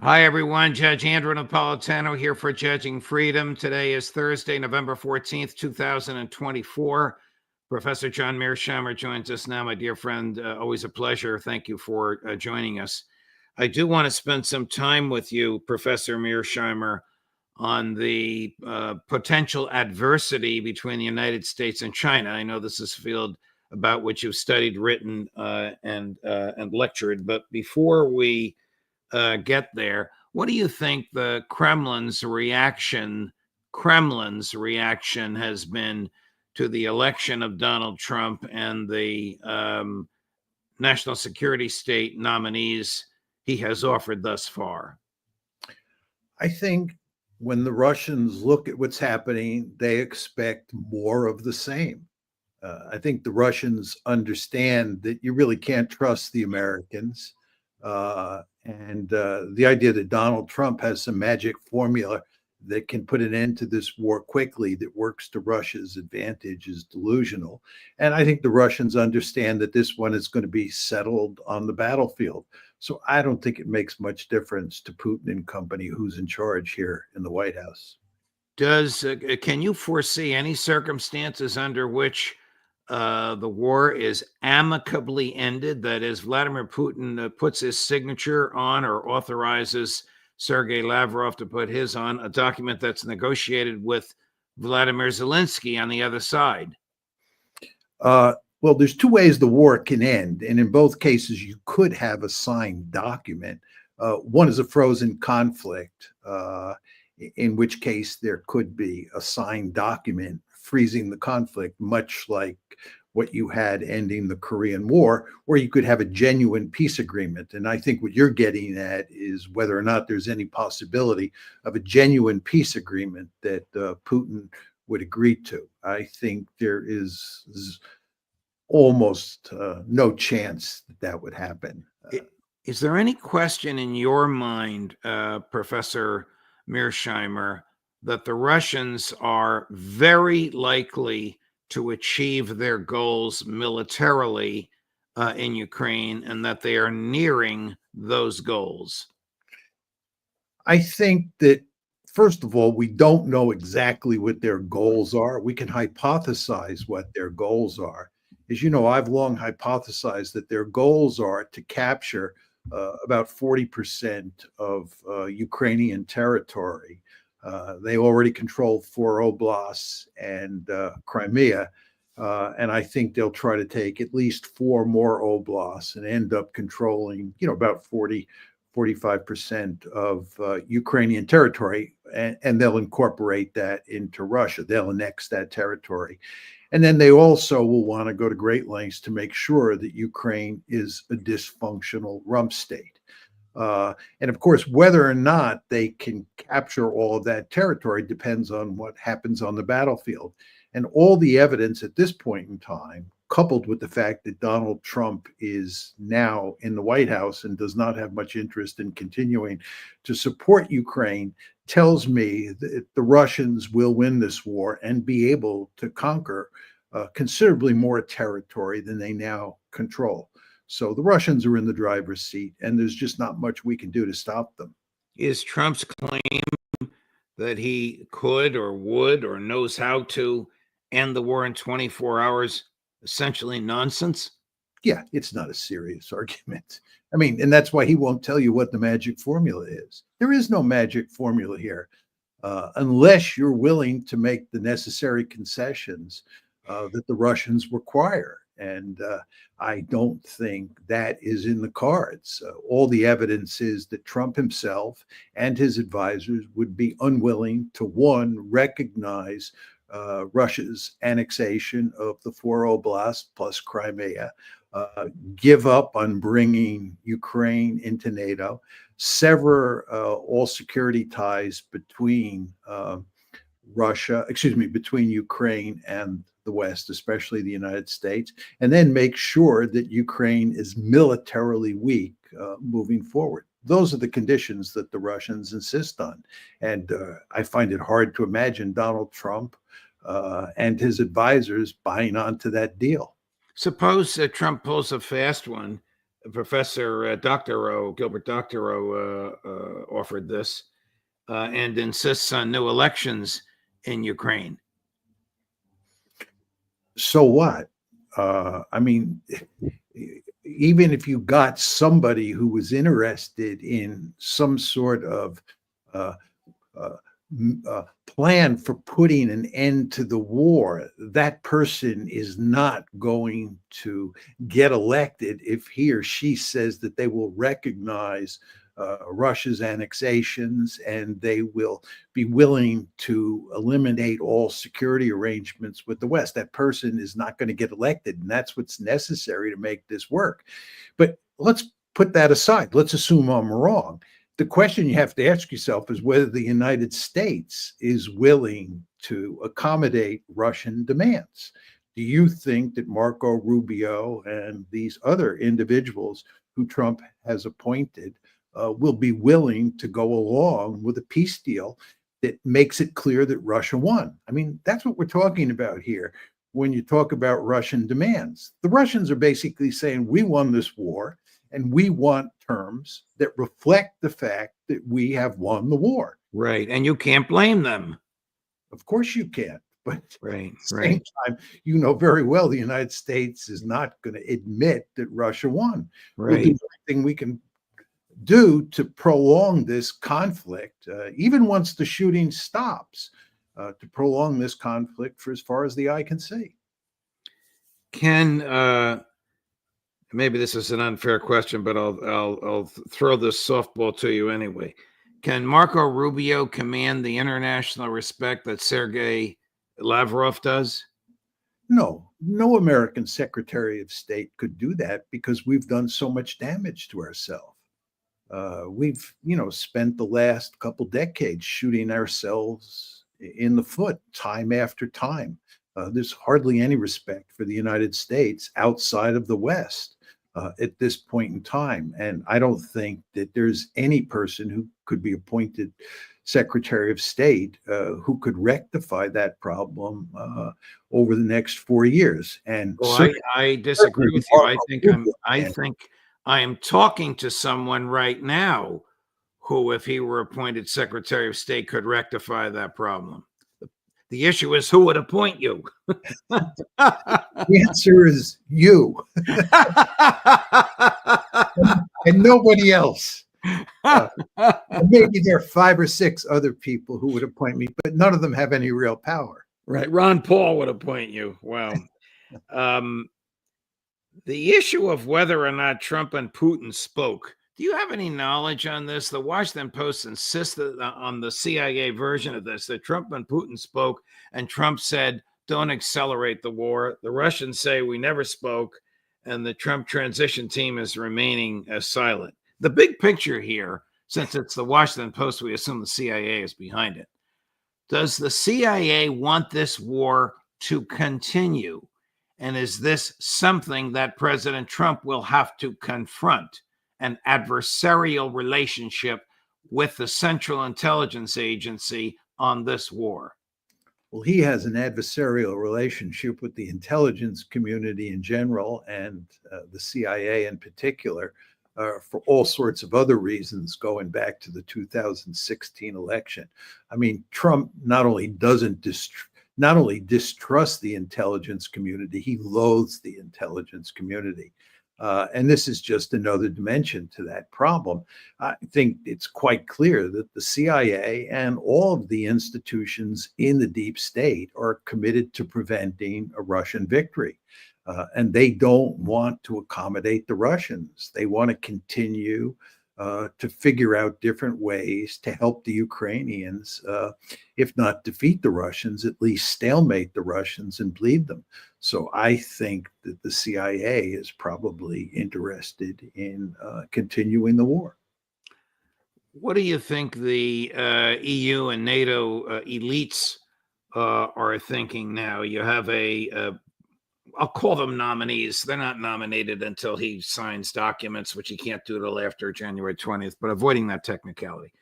Hi, everyone. Judge Andrew Napolitano here for Judging Freedom. Today is Thursday, November 14th, 2024. Professor John Mearsheimer joins us now. My dear friend, always a pleasure. Thank you for joining us. I do want to spend some time with you, Professor Mearsheimer, on the potential adversity between the United States and China. I know this is a field about which you've studied, written, and lectured. But before we get there, what do you think the Kremlin's reaction has been to the election of Donald Trump and the national security state nominees he has offered thus far? I think when the Russians look at what's happening, they expect more of the same. I think the Russians understand that you really can't trust the Americans. And the idea that Donald Trump has some magic formula that can put an end to this war quickly that works to Russia's advantage is delusional. And I think the Russians understand that this one is going to be settled on the battlefield. So I don't think it makes much difference to Putin and company who's in charge here in the White House. Can you foresee any circumstances under which the war is amicably ended? That is, Vladimir Putin puts his signature on or authorizes Sergei Lavrov to put his on a document that's negotiated with Vladimir Zelensky on the other side. Well, there's two ways the war can end. And in both cases, you could have a signed document. One is a frozen conflict, in which case there could be a signed document freezing the conflict, much like what you had ending the Korean War, or you could have a genuine peace agreement. And I think what you're getting at is whether or not there's any possibility of a genuine peace agreement that Putin would agree to. I think there is almost no chance that that would happen. Is there any question in your mind, Professor Mearsheimer, that the Russians are very likely to achieve their goals militarily in Ukraine and that they are nearing those goals? I think that, first of all, we don't know exactly what their goals are. We can hypothesize what their goals are. As you know, I've long hypothesized that their goals are to capture about 40% of Ukrainian territory. They already control 4 oblasts and Crimea. And I think they'll try to take at least 4 more oblasts and end up controlling, about 45% of Ukrainian territory. And they'll incorporate that into Russia. They'll annex that territory. And then they also will want to go to great lengths to make sure that Ukraine is a dysfunctional rump state. And of course, whether or not they can capture all of that territory depends on what happens on the battlefield. And all the evidence at this point in time, coupled with the fact that Donald Trump is now in the White House and does not have much interest in continuing to support Ukraine, tells me that the Russians will win this war and be able to conquer considerably more territory than they now control. So the Russians are in the driver's seat, and there's just not much we can do to stop them. Is Trump's claim that he could or would or knows how to end the war in 24 hours essentially nonsense? Yeah, it's not a serious argument. I mean, and that's why he won't tell you what the magic formula is. There is no magic formula here, unless you're willing to make the necessary concessions that the Russians require. And I don't think that is in the cards. All the evidence is that Trump himself and his advisors would be unwilling to, one, recognize Russia's annexation of the 4 oblasts plus Crimea, give up on bringing Ukraine into NATO, sever all security ties between between Ukraine and the West, especially the United States, and then make sure that Ukraine is militarily weak moving forward. Those are the conditions that the Russians insist on. And I find it hard to imagine Donald Trump and his advisors buying onto that deal. Suppose Trump pulls a fast one. Professor Doctorow, Gilbert Doctorow, offered this and insists on new elections in Ukraine. So what? I mean, even if you got somebody who was interested in some sort of uh, uh, plan for putting an end to the war, that person is not going to get elected if he or she says that they will recognize Russia's annexations and they will be willing to eliminate all security arrangements with the West. That person is not going to get elected, and that's what's necessary to make this work. But let's put that aside. Let's assume I'm wrong. The question you have to ask yourself is whether the United States is willing to accommodate Russian demands. Do you think that Marco Rubio and these other individuals who Trump has appointed will be willing to go along with a peace deal that makes it clear that Russia won? I mean, that's what we're talking about here when you talk about Russian demands. The Russians are basically saying, we won this war, and we want terms that reflect the fact that we have won the war. Right. And you can't blame them. Of course you can't. But right, at the same time, you know very well the United States is not going to admit that Russia won. Right. We'll do everything we can do to prolong this conflict, even once the shooting stops, to prolong this conflict for as far as the eye can see. Maybe this is an unfair question, but I'll throw this softball to you anyway. Can Marco Rubio command the international respect that Sergei Lavrov does? No American Secretary of State could do that because we've done so much damage to ourselves. We've, spent the last couple decades shooting ourselves in the foot time after time. There's hardly any respect for the United States outside of the West at this point in time. And I don't think that there's any person who could be appointed Secretary of State who could rectify that problem over the next 4 years. And well, I disagree with you. I think I am talking to someone right now who, if he were appointed Secretary of State, could rectify that problem. The issue is who would appoint you. The answer is you. And nobody else. Maybe there are 5 or 6 other people who would appoint me, but none of them have any real power. Right. Ron Paul would appoint you. Wow. The issue of whether or not Trump and Putin spoke, do you have any knowledge on this? The Washington Post insisted on the CIA version of this, that Trump and Putin spoke, and Trump said, don't accelerate the war. The Russians say we never spoke, and the Trump transition team is remaining silent. The big picture here, since it's the Washington Post, we assume the CIA is behind it. Does the CIA want this war to continue? And is this something that President Trump will have to confront, an adversarial relationship with the Central Intelligence Agency on this war? Well, he has an adversarial relationship with the intelligence community in general and the CIA in particular for all sorts of other reasons going back to the 2016 election. I mean, Trump not only distrusts the intelligence community, he loathes the intelligence community. And this is just another dimension to that problem. I think it's quite clear that the CIA and all of the institutions in the deep state are committed to preventing a Russian victory. And they don't want to accommodate the Russians. They want to continue to figure out different ways to help the Ukrainians, if not defeat the Russians, at least stalemate the Russians and bleed them. So I think that the CIA is probably interested in continuing the war. What do you think the EU and NATO elites are thinking now? You have I'll call them nominees. They're not nominated until he signs documents, which he can't do till after January 20th, but avoiding that technicality.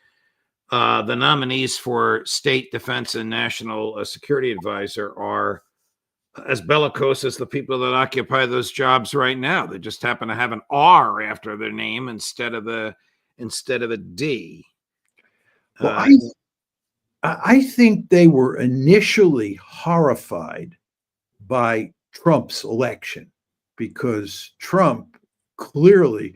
The nominees for State Defense and National Security Advisor are as bellicose as the people that occupy those jobs right now. They just happen to have an R after their name instead of a D. Well, I think they were initially horrified by Trump's election because Trump clearly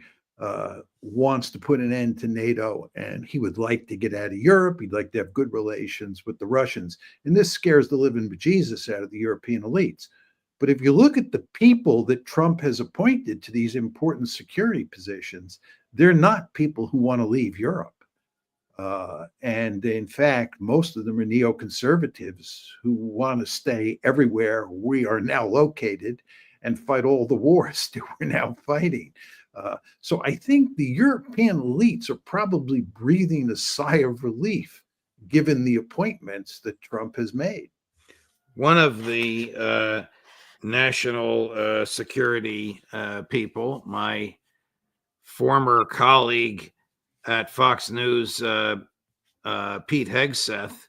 wants to put an end to NATO, and he would like to get out of Europe. He'd like to have good relations with the Russians. And this scares the living bejesus out of the European elites. But if you look at the people that Trump has appointed to these important security positions, they're not people who want to leave Europe. And in fact, most of them are neoconservatives who want to stay everywhere we are now located and fight all the wars that we're now fighting. So I think the European elites are probably breathing a sigh of relief given the appointments that Trump has made. One of the national security people, my former colleague at Fox News, Pete Hegseth,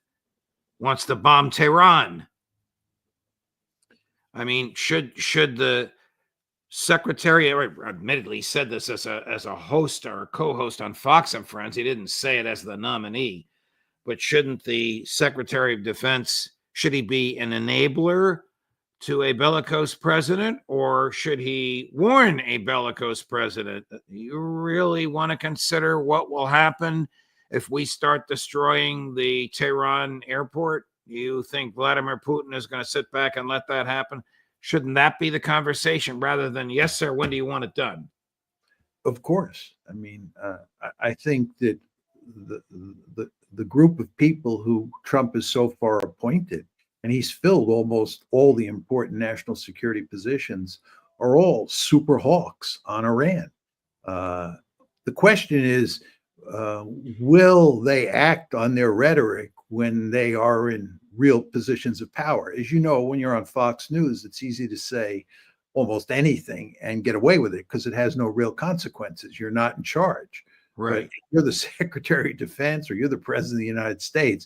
wants to bomb Tehran. I mean, should the secretary, admittedly said this as a host or a co-host on Fox and Friends, he didn't say it as the nominee, but shouldn't the Secretary of Defense, should he be an enabler to a bellicose president, or should he warn a bellicose president? You really want to consider what will happen if we start destroying the Tehran airport? You think Vladimir Putin is going to sit back and let that happen? Shouldn't that be the conversation rather than, yes, sir, when do you want it done? Of course. I mean, I think that the group of people who Trump has so far appointed, and he's filled almost all the important national security positions, are all super hawks on Iran. The question is, will they act on their rhetoric when they are in real positions of power? As you know, when you're on Fox News, it's easy to say almost anything and get away with it because it has no real consequences. You're not in charge. Right. But you're the Secretary of Defense or you're the President of the United States,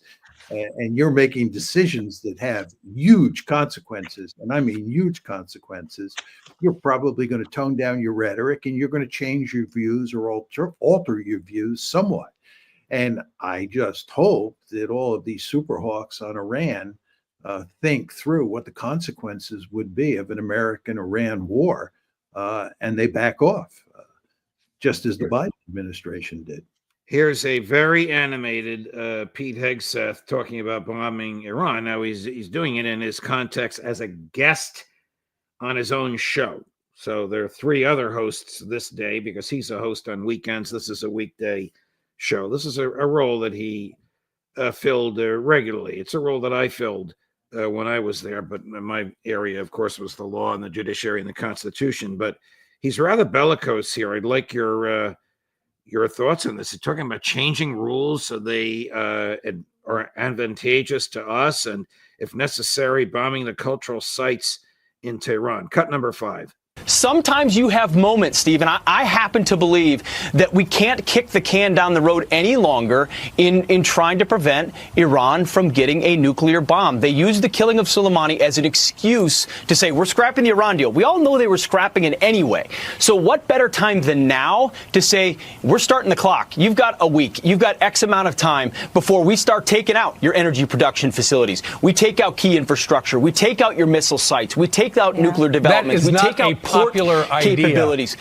and you're making decisions that have huge consequences, and I mean huge consequences. You're probably going to tone down your rhetoric and you're going to change your views or alter your views somewhat. And I just hope that all of these superhawks on Iran think through what the consequences would be of an American-Iran war, and they back off, just as the Biden administration did. Here's a very animated Pete Hegseth talking about bombing Iran. Now, he's doing it in his context as a guest on his own show. So there are three other hosts this day because he's a host on weekends. This is a weekday show. This is a role that he filled regularly. It's a role that I filled when I was there, but my area, of course, was the law and the judiciary and the Constitution. But he's rather bellicose here. I'd like your thoughts on this. He's talking about changing rules so they are advantageous to us, and if necessary, bombing the cultural sites in Tehran. Cut number 5. Sometimes you have moments, Steve, and I happen to believe that we can't kick the can down the road any longer in trying to prevent Iran from getting a nuclear bomb. They used the killing of Soleimani as an excuse to say, we're scrapping the Iran deal. We all know they were scrapping it anyway. So what better time than now to say, we're starting the clock. You've got a week. You've got X amount of time before we start taking out your energy production facilities. We take out key infrastructure. We take out your missile sites. We take out nuclear developments. We take out popular capabilities.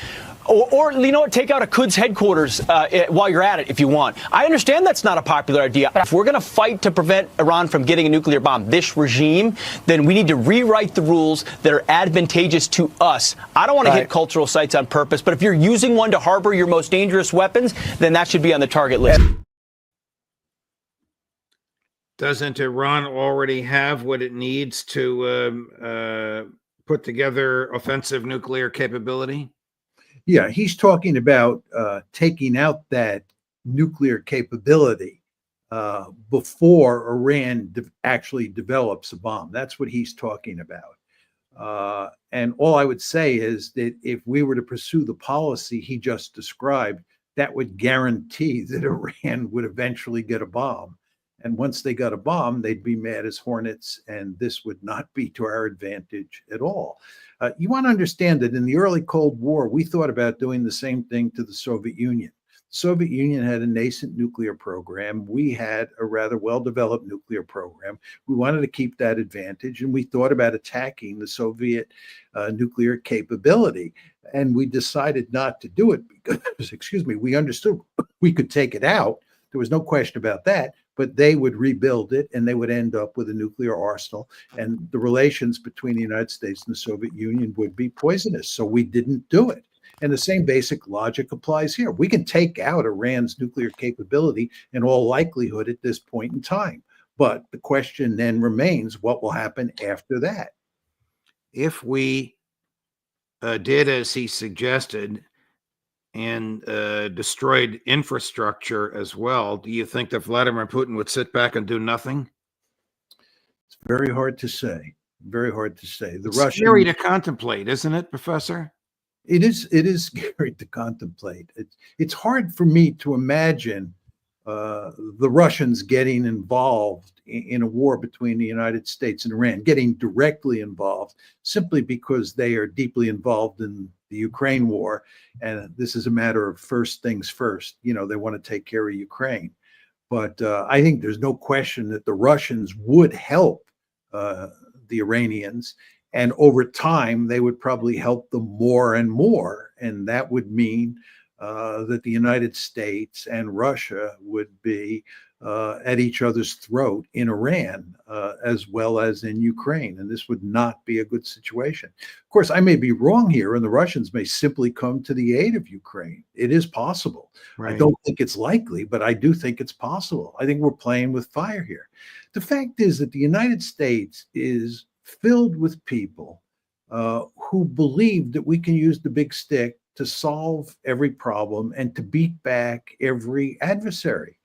Or, you know what, take out a Quds headquarters while you're at it if you want. I understand that's not a popular idea. If we're going to fight to prevent Iran from getting a nuclear bomb, this regime, then we need to rewrite the rules that are advantageous to us. I don't want to hit cultural sites on purpose, but if you're using one to harbor your most dangerous weapons, then that should be on the target list. Doesn't Iran already have what it needs to put together offensive nuclear capability? Yeah, he's talking about taking out that nuclear capability before Iran actually develops a bomb. That's what he's talking about. And all I would say is that if we were to pursue the policy he just described, that would guarantee that Iran would eventually get a bomb. And once they got a bomb, they'd be mad as hornets, and this would not be to our advantage at all. You want to understand that in the early Cold War, we thought about doing the same thing to the Soviet Union. The Soviet Union had a nascent nuclear program. We had a rather well-developed nuclear program. We wanted to keep that advantage, and we thought about attacking the Soviet nuclear capability. And we decided not to do it because, excuse me, we understood we could take it out. There was no question about that, but they would rebuild it and they would end up with a nuclear arsenal. And the relations between the United States and the Soviet Union would be poisonous. So we didn't do it. And the same basic logic applies here. We can take out Iran's nuclear capability in all likelihood at this point in time. But the question then remains, what will happen after that? If we did as he suggested and destroyed infrastructure as well, do you think that Vladimir Putin would sit back and do nothing? It's very hard to say. Very hard to say. The It's Russians, scary to contemplate, isn't it, Professor? It is scary to contemplate. It's hard for me to imagine the Russians getting involved in a war between the United States and Iran, getting directly involved simply because they are deeply involved in the Ukraine war. And this is a matter of first things first. You know, they want to take care of Ukraine. But I think there's no question that the Russians would help the Iranians. And over time, they would probably help them more and more. And that would mean that the United States and Russia would be at each other's throat in Iran, as well as in Ukraine. And this would not be a good situation. Of course, I may be wrong here, and the Russians may simply come to the aid of Ukraine. It is possible. Right. I don't think it's likely, but I do think it's possible. I think we're playing with fire here. The fact is that the United States is filled with people who believe that we can use the big stick to solve every problem and to beat back every adversary.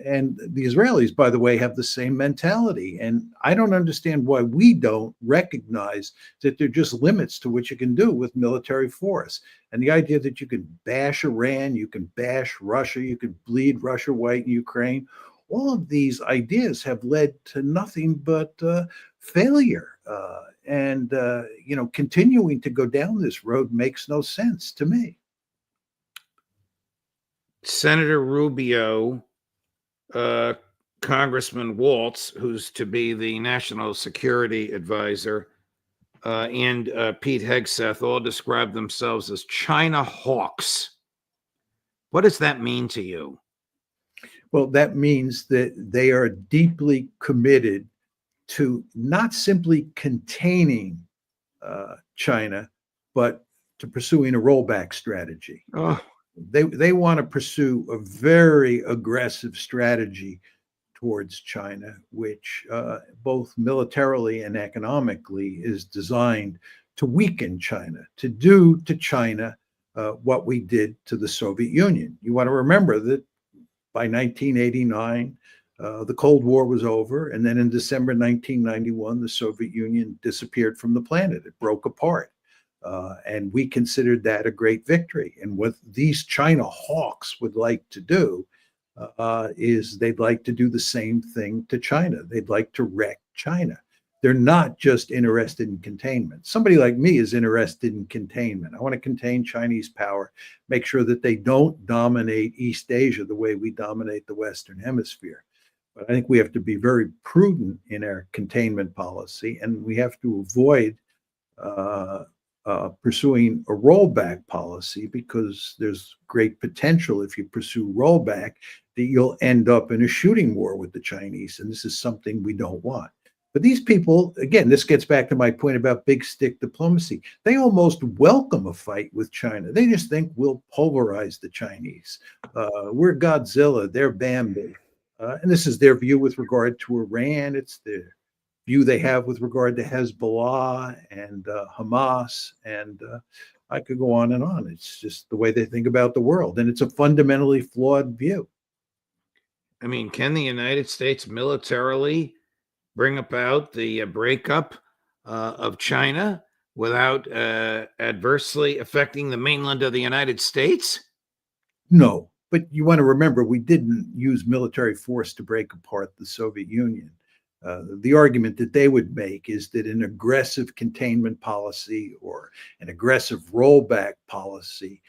And the Israelis, by the way, have the same mentality. And I don't understand why we don't recognize that there are just limits to what you can do with military force. And the idea that you can bash Iran, you can bash Russia, you can bleed Russia white in Ukraine, all of these ideas have led to nothing but failure. Continuing to go down this road makes no sense to me. Senator Rubio, Congressman Waltz, who's to be the national security advisor, and Pete Hegseth all describe themselves as China hawks. What does that mean to you? Well, that means that they are deeply committed to not simply containing China, but to pursuing a rollback strategy. Oh. They want to pursue a very aggressive strategy towards China, which both militarily and economically is designed to weaken China, to do to China what we did to the Soviet Union. You want to remember that by 1989, the Cold War was over, and then in December 1991, the Soviet Union disappeared from the planet. It broke apart. And we considered that a great victory. And what these China hawks would like to do is they'd like to do the same thing to China. They'd like to wreck China. They're not just interested in containment. Somebody like me is interested in containment. I want to contain Chinese power, make sure that they don't dominate East Asia the way we dominate the Western Hemisphere. But I think we have to be very prudent in our containment policy, and we have to avoid pursuing a rollback policy, because there's great potential if you pursue rollback that you'll end up in a shooting war with the Chinese. And this is something we don't want. But these people, again, this gets back to my point about big stick diplomacy. They almost welcome a fight with China. They just think we'll pulverize the Chinese. We're Godzilla, they're Bambi. And this is their view with regard to Iran. It's the view they have with regard to Hezbollah and Hamas. And I could go on and on. It's just the way they think about the world. And it's a fundamentally flawed view. I mean, can the United States militarily bring about the breakup of China without adversely affecting the mainland of the United States? No, But you want to remember, we didn't use military force to break apart the Soviet Union. The argument that they would make is that an aggressive containment policy or an aggressive rollback policy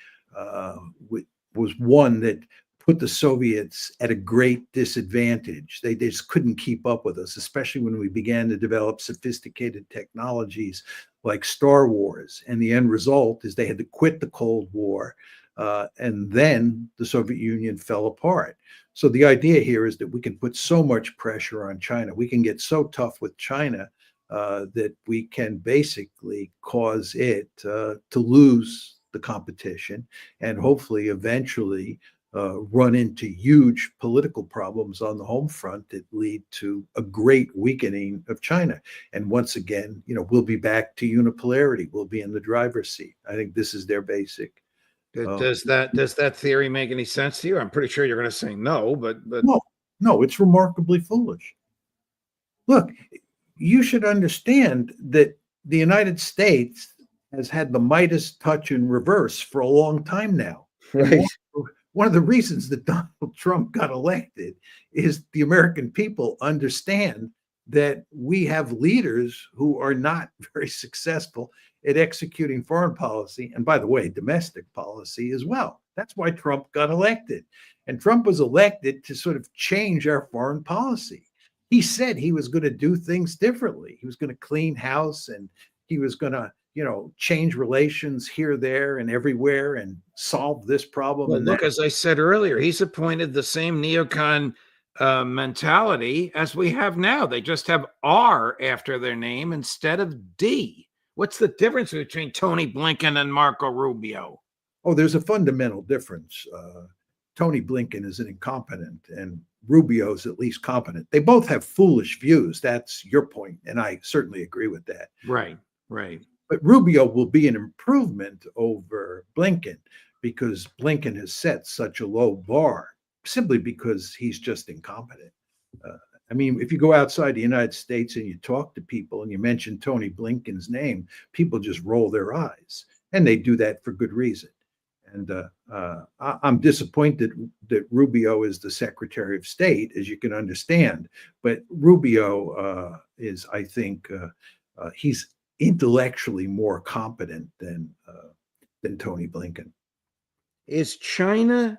was one that put the Soviets at a great disadvantage. They just couldn't keep up with us, especially when we began to develop sophisticated technologies like Star Wars. And the end result is they had to quit the Cold War, and then the Soviet Union fell apart. So the idea here is that we can put so much pressure on China, we can get so tough with China that we can basically cause it to lose the competition and hopefully eventually run into huge political problems on the home front that lead to a great weakening of China. And once again, we'll be back to unipolarity. We'll be in the driver's seat. I think this is their basic. Does that theory make any sense to you? I'm pretty sure you're going to say no, but no, it's remarkably foolish. Look, you should understand that the United States has had the Midas touch in reverse for a long time now. right. One of the reasons that Donald Trump got elected is the American people understand that we have leaders who are not very successful at executing foreign policy, and by the way, domestic policy as well. That's why Trump got elected. And Trump was elected to sort of change our foreign policy. He said he was going to do things differently. He was going to clean house, and he was going to, change relations here, there, and everywhere and solve this problem. Well, and look, that. as I said earlier, he's appointed the same neocon mentality as we have now. They just have R after their name instead of D. What's the difference between Tony Blinken and Marco Rubio? Oh, there's a fundamental difference. Tony Blinken is an incompetent, and Rubio is at least competent. They both have foolish views. That's your point, and I certainly agree with that. Right. But Rubio will be an improvement over Blinken because Blinken has set such a low bar simply because he's just incompetent. I mean, if you go outside the United States and you talk to people and you mention Tony Blinken's name, people just roll their eyes, and they do that for good reason. And I'm disappointed that Rubio is the Secretary of State, as you can understand. But Rubio is, I think, he's intellectually more competent than Tony Blinken. Is China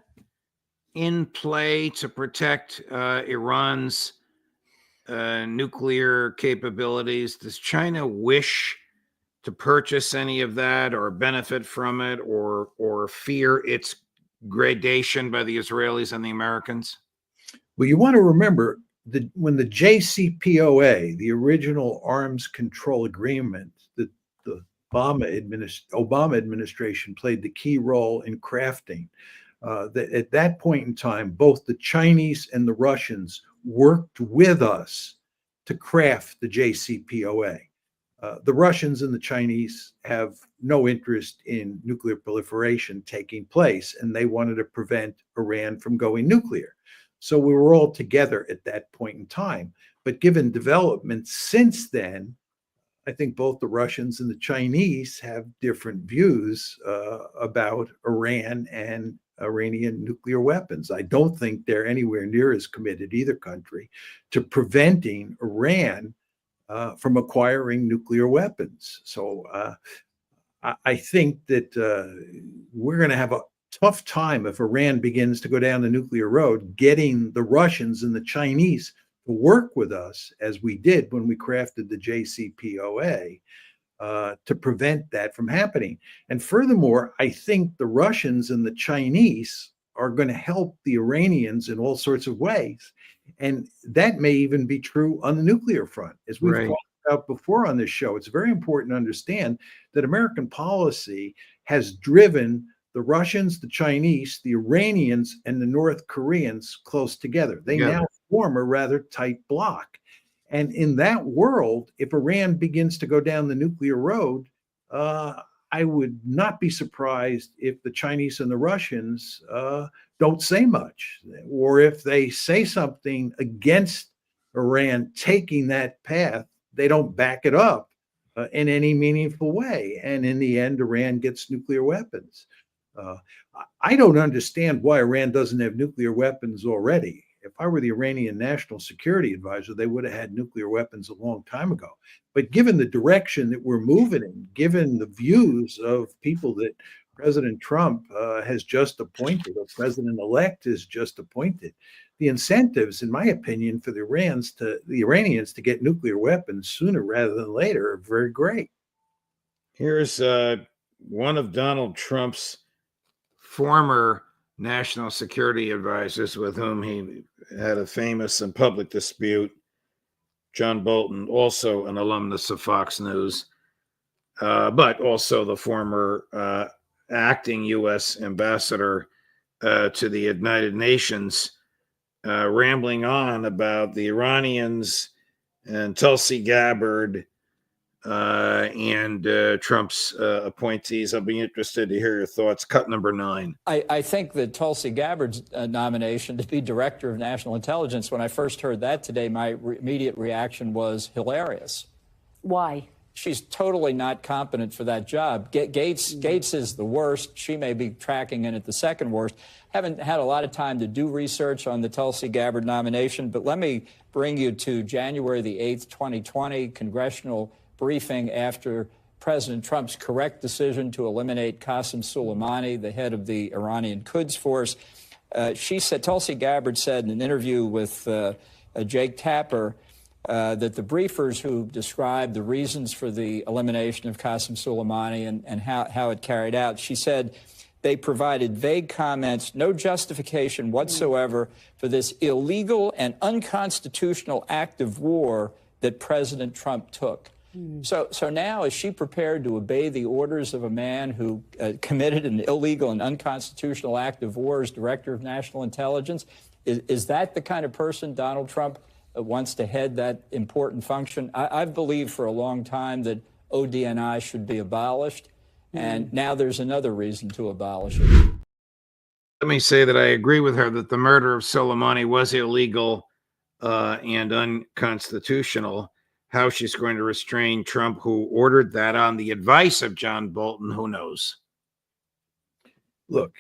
in play to protect Iran's nuclear capabilities? Does China wish to purchase any of that or benefit from it or fear its gradation by the Israelis and the Americans? Well, you want to remember that when the JCPOA, the original arms control agreement that the Obama administration played the key role in crafting, that at that point in time, both the Chinese and the Russians worked with us to craft the JCPOA. The Russians and the Chinese have no interest in nuclear proliferation taking place, and they wanted to prevent Iran from going nuclear. So we were all together at that point in time. But given developments since then, I think both the Russians and the Chinese have different views about Iran and Iranian nuclear weapons. I don't think they're anywhere near as committed, either country, to preventing Iran from acquiring nuclear weapons. So I think that we're going to have a tough time if Iran begins to go down the nuclear road, getting the Russians and the Chinese to work with us, as we did when we crafted the JCPOA, to prevent that from happening. And furthermore, I think the Russians and the Chinese are going to help the Iranians in all sorts of ways. And that may even be true on the nuclear front. As we've talked about before on this show, it's very important to understand that American policy has driven the Russians, the Chinese, the Iranians, and the North Koreans close together. They now form a rather tight bloc. And in that world, if Iran begins to go down the nuclear road, I would not be surprised if the Chinese and the Russians don't say much, or if they say something against Iran taking that path, they don't back it up in any meaningful way. And in the end, Iran gets nuclear weapons. I don't understand why Iran doesn't have nuclear weapons already. If I were the Iranian National Security Advisor, they would have had nuclear weapons a long time ago. But given the direction that we're moving in, given the views of people that President Trump has just appointed, or President-elect has just appointed, the incentives, in my opinion, for the Iranians to get nuclear weapons sooner rather than later are very great. Here's one of Donald Trump's former national security advisors with whom he had a famous and public dispute, John Bolton, also an alumnus of Fox News, but also the former acting U.S. ambassador to the United Nations, rambling on about the Iranians and Tulsi Gabbard and Trump's appointees. I'll be interested to hear your thoughts. Cut number 9. I think that Tulsi Gabbard's nomination to be Director of National Intelligence, when I first heard that today, my immediate reaction was hilarious. Why? She's totally not competent for that job. Gates is the worst. She may be tracking in at the second worst. Haven't had a lot of time to do research on the Tulsi Gabbard nomination, but let me bring you to January the 8th, 2020, congressional briefing after President Trump's correct decision to eliminate Qasem Soleimani, the head of the Iranian Quds Force. Tulsi Gabbard said in an interview with Jake Tapper that the briefers who described the reasons for the elimination of Qasem Soleimani and how it carried out, she said they provided vague comments, no justification whatsoever for this illegal and unconstitutional act of war that President Trump took. So now is she prepared to obey the orders of a man who committed an illegal and unconstitutional act of war as Director of National Intelligence? Is that the kind of person Donald Trump wants to head that important function? I've believed for a long time that ODNI should be abolished, and now there's another reason to abolish it. Let me say that I agree with her that the murder of Soleimani was illegal and unconstitutional. How she's going to restrain Trump, who ordered that on the advice of John Bolton, who knows? Look,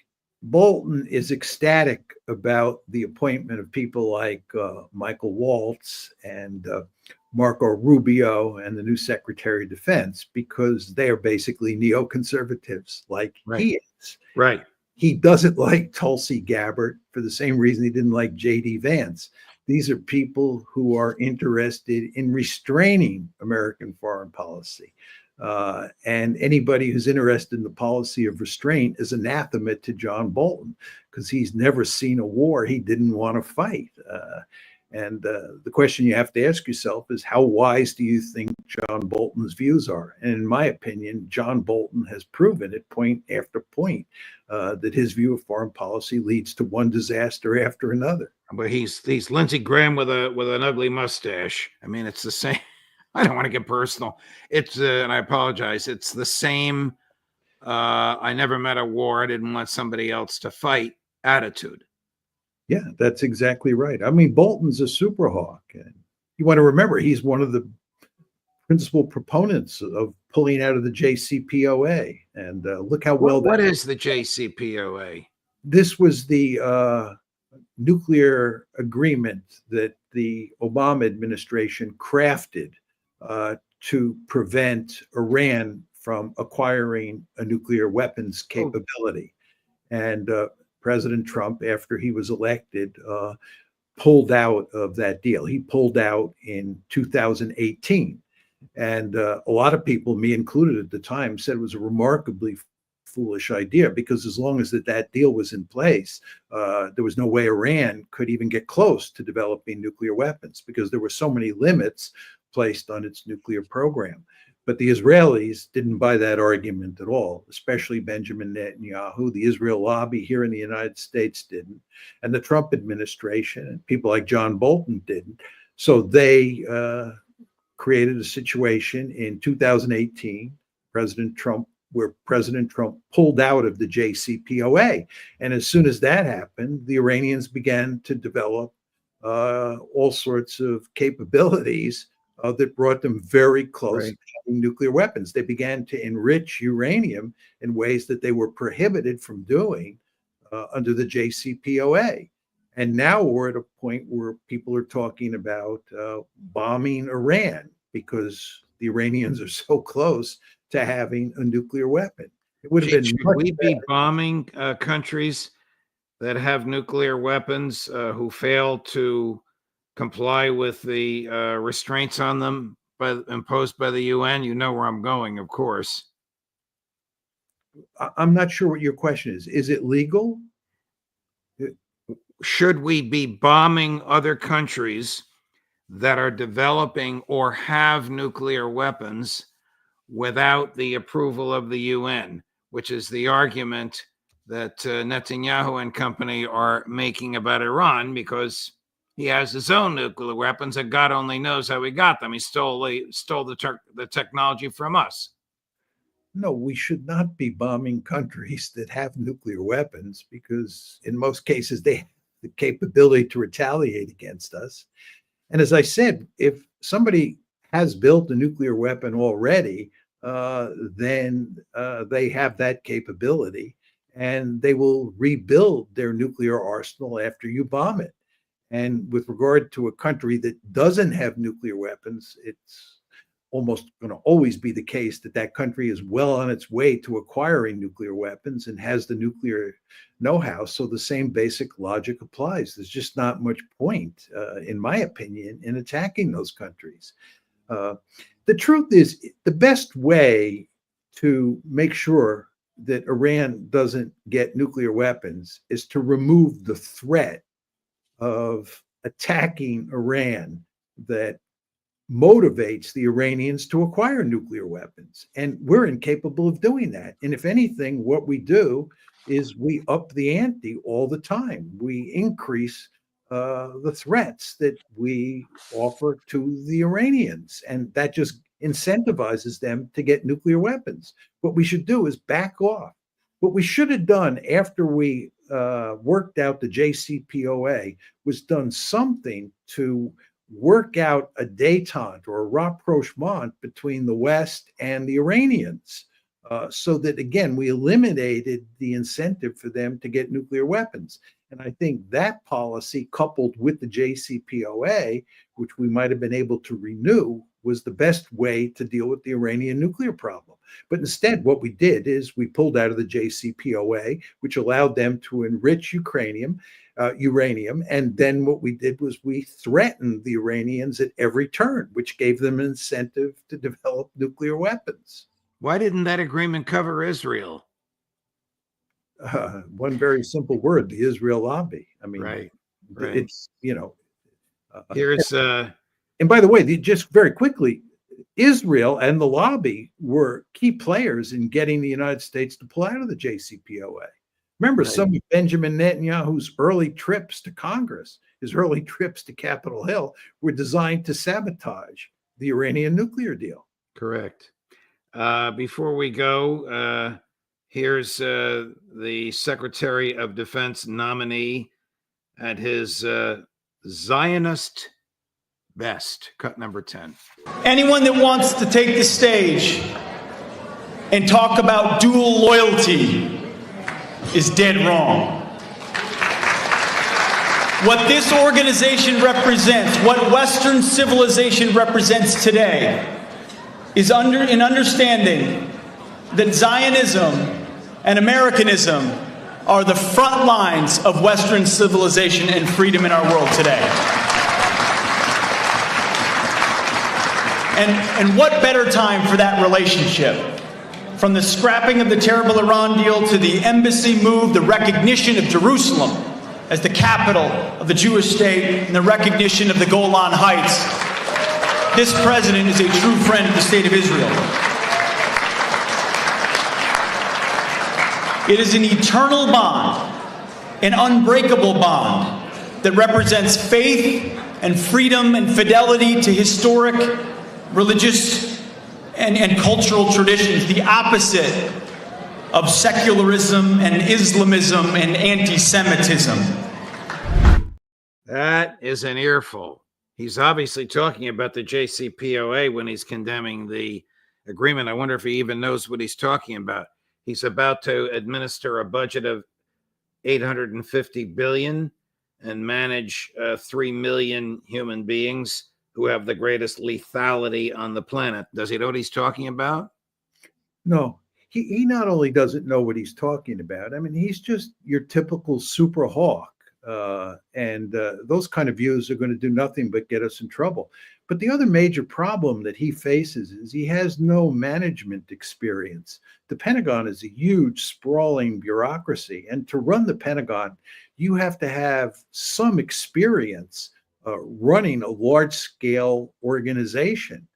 Bolton is ecstatic about the appointment of people like Michael Waltz and Marco Rubio and the new Secretary of Defense, because they are basically neoconservatives like he is. Right. He doesn't like Tulsi Gabbard for the same reason he didn't like J.D. Vance. These are people who are interested in restraining American foreign policy. And anybody who's interested in the policy of restraint is anathema to John Bolton, because he's never seen a war he didn't want to fight. And the question you have to ask yourself is, how wise do you think John Bolton's views are? And in my opinion, John Bolton has proven at point after point that his view of foreign policy leads to one disaster after another. But he's Lindsey Graham with an ugly mustache. I mean, it's the same. I don't want to get personal. It's and I apologize. It's the same. I never met a war I didn't want somebody else to fight attitude. Yeah, that's exactly right. I mean, Bolton's a super hawk. And you want to remember, he's one of the principal proponents of pulling out of the JCPOA. And look how well. What is the JCPOA? This was the nuclear agreement that the Obama administration crafted to prevent Iran from acquiring a nuclear weapons capability. And President Trump, after he was elected, pulled out of that deal. He pulled out in 2018. And a lot of people, me included at the time, said it was a remarkably foolish idea, because as long as that deal was in place, there was no way Iran could even get close to developing nuclear weapons, because there were so many limits placed on its nuclear program. But the Israelis didn't buy that argument at all, especially Benjamin Netanyahu. The Israel lobby here in the United States didn't, and the Trump administration and people like John Bolton didn't. So they created a situation in 2018, where President Trump pulled out of the JCPOA. And as soon as that happened, the Iranians began to develop all sorts of capabilities that brought them very close Right. to having nuclear weapons. They began to enrich uranium in ways that they were prohibited from doing under the JCPOA. And now we're at a point where people are talking about bombing Iran because the Iranians are so close to having a nuclear weapon. It would have been Should much we be better. bombing countries that have nuclear weapons who fail to comply with the restraints on them imposed by the UN? You know where I'm going, of course. I'm not sure what your question is. Is it legal? Should we be bombing other countries that are developing or have nuclear weapons without the approval of the UN, which is the argument that Netanyahu and company are making about Iran, because he has his own nuclear weapons and God only knows how he got them. He stole the technology from us. No, we should not be bombing countries that have nuclear weapons because in most cases they have the capability to retaliate against us. And as I said, if somebody has built a nuclear weapon already, then they have that capability and they will rebuild their nuclear arsenal after you bomb it. And with regard to a country that doesn't have nuclear weapons, it's almost going to always be the case that that country is well on its way to acquiring nuclear weapons and has the nuclear know-how. So the same basic logic applies. There's just not much point, in my opinion, in attacking those countries. The truth is, the best way to make sure that Iran doesn't get nuclear weapons is to remove the threat of attacking Iran that motivates the Iranians to acquire nuclear weapons. And we're incapable of doing that. And if anything, what we do is we up the ante all the time. We increase the threats that we offer to the Iranians. And that just incentivizes them to get nuclear weapons. What we should do is back off. What we should have done after we worked out the JCPOA was done something to work out a détente or a rapprochement between the West and the Iranians, so that, again, we eliminated the incentive for them to get nuclear weapons. And I think that policy, coupled with the JCPOA, which we might have been able to renew, was the best way to deal with the Iranian nuclear problem. But instead, what we did is we pulled out of the JCPOA, which allowed them to enrich uranium. And then what we did was we threatened the Iranians at every turn, which gave them an incentive to develop nuclear weapons. Why didn't that agreement cover Israel? One very simple word: the Israel lobby. I mean, Right. It's, Here's and by the way, just very quickly, Israel and the lobby were key players in getting the United States to pull out of the JCPOA. Remember, Right. some of Benjamin Netanyahu's early trips to Congress, his early trips to Capitol Hill, were designed to sabotage the Iranian nuclear deal. correct. Before we go, here's the Secretary of Defense nominee at his Zionist best, cut number 10. Anyone that wants to take the stage and talk about dual loyalty is dead wrong. What this organization represents, what Western civilization represents today, is an understanding that Zionism and Americanism are the front lines of Western civilization and freedom in our world today. And what better time for that relationship? From the scrapping of the terrible Iran deal to the embassy move, the recognition of Jerusalem as the capital of the Jewish state, and the recognition of the Golan Heights, this president is a true friend of the state of Israel. It is an eternal bond, an unbreakable bond that represents faith and freedom and fidelity to historic, religious, and cultural traditions, the opposite of secularism and Islamism and anti-Semitism. That is an earful. He's obviously talking about the JCPOA when he's condemning the agreement. I wonder if he even knows what he's talking about. He's about to administer a budget of $850 billion and manage 3 million human beings who have the greatest lethality on the planet. Does he know what he's talking about? No, he not only doesn't know what he's talking about. I mean, he's just your typical super hawk. And those kind of views are going to do nothing but get us in trouble. But the other major problem that he faces is he has no management experience. The Pentagon is a huge, sprawling bureaucracy. And to run the Pentagon, you have to have some experience running a large-scale organization.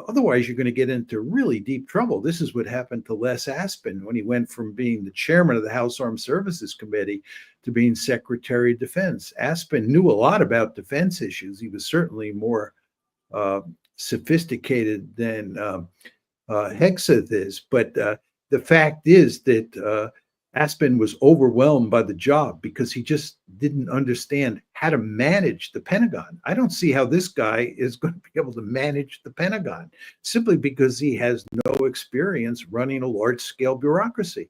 Otherwise, you're going to get into really deep trouble. This is what happened to Les Aspin when he went from being the chairman of the House Armed Services Committee to being Secretary of Defense. Aspin knew a lot about defense issues. He was certainly more sophisticated than Hegseth is. But the fact is that Aspin was overwhelmed by the job because he just didn't understand how to manage the Pentagon. I don't see how this guy is going to be able to manage the Pentagon simply because he has no experience running a large-scale bureaucracy.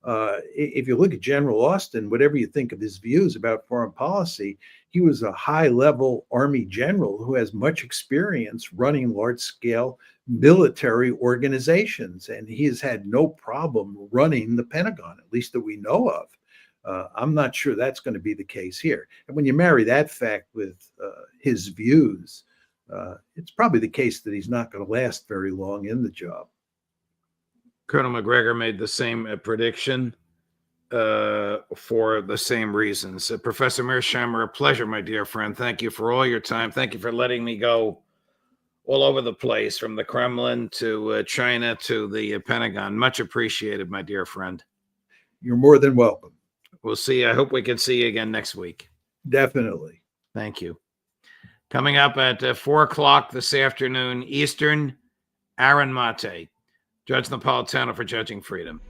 If you look at General Austin, whatever you think of his views about foreign policy, he was a high-level Army general who has much experience running large-scale military organizations, and he has had no problem running the Pentagon, at least that we know of. I'm not sure that's going to be the case here. And when you marry that fact with his views, it's probably the case that he's not going to last very long in the job. Colonel McGregor made the same prediction for the same reasons. Professor Mearsheimer, a pleasure, my dear friend. Thank you for all your time. Thank you for letting me go all over the place, from the Kremlin to China to the Pentagon. Much appreciated, my dear friend. You're more than welcome. We'll see. I hope we can see you again next week. Definitely. Thank you. Coming up at 4 o'clock this afternoon Eastern, Aaron Mate, Judge Napolitano for Judging Freedom.